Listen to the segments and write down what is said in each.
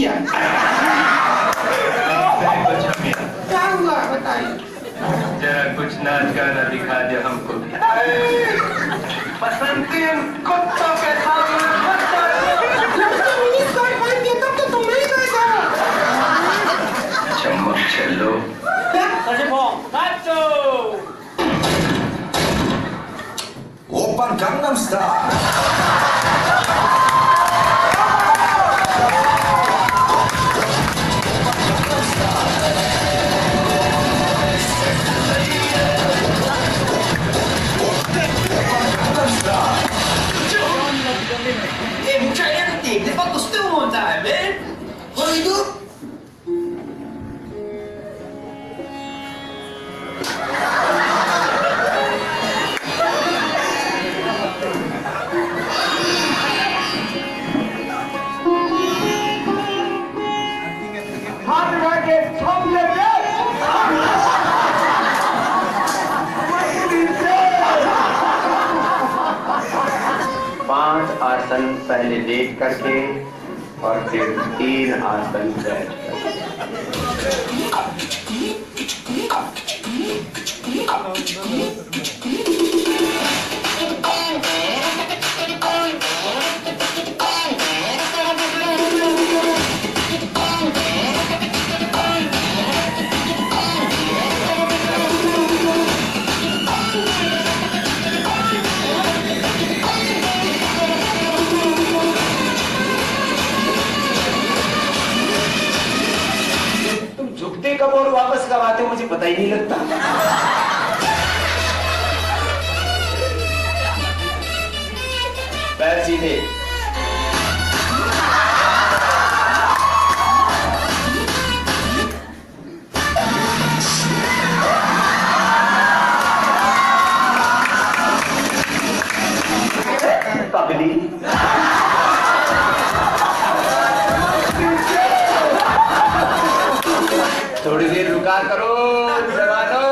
गया। क्या हुआ बताइए। जरा कुछ नाच गाना दिखा दे हमको भी। बसंती कुत्तों के सामने मत करो। तब तो तुम नहीं कर जाओ। चम्मच चलो। 오빤 강남스타일. Di ba gusto mo sabi? Hoy, itu. पांच आसन पहले लेट करके और फिर 3 आसन बैठ झुकते कब और वापस कब आते मुझे पता ही नहीं लगता। पैर सीधे। पगली थोड़ी देर रुका करो जवानों।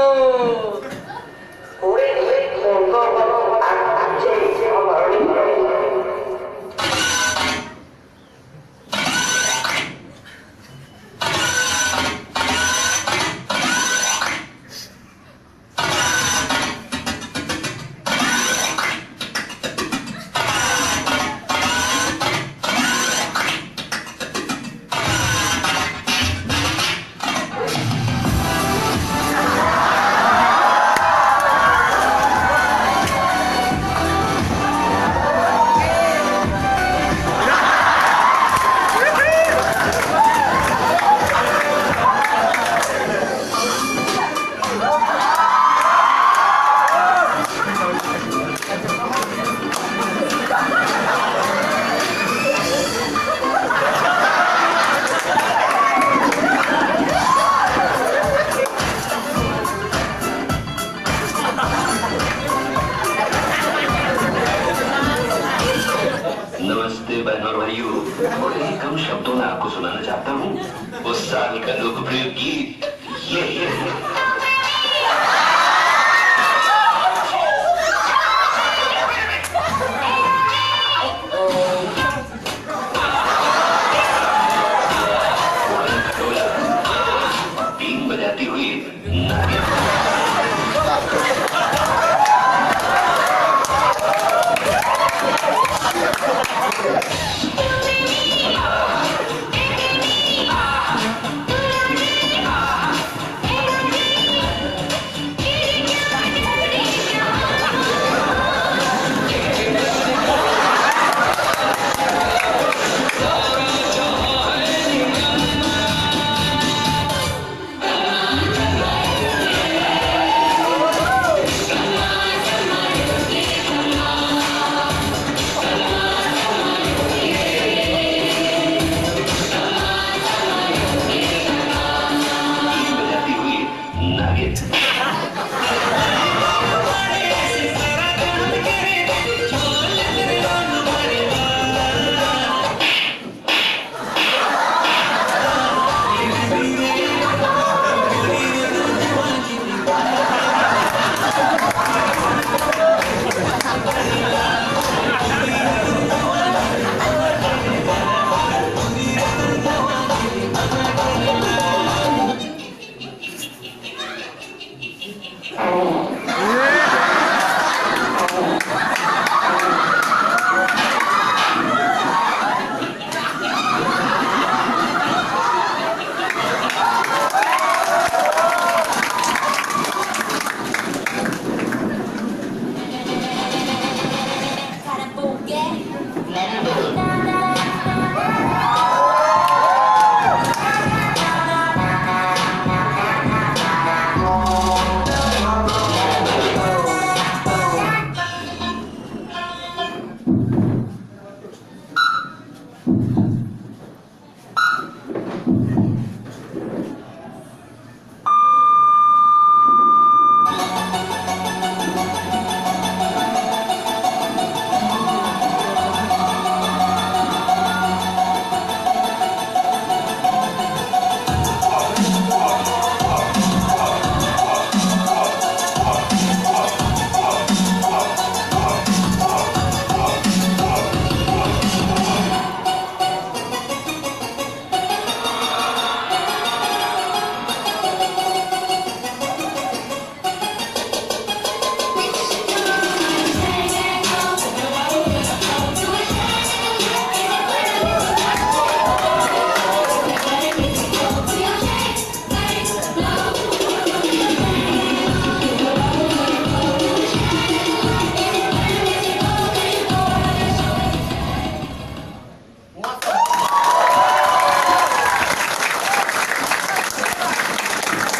नमस्ते बहनों और भाइयों, थोड़े ही कम शब्दों में आपको सुनाना चाहता हूँ उस साल का लोकप्रिय गीत ये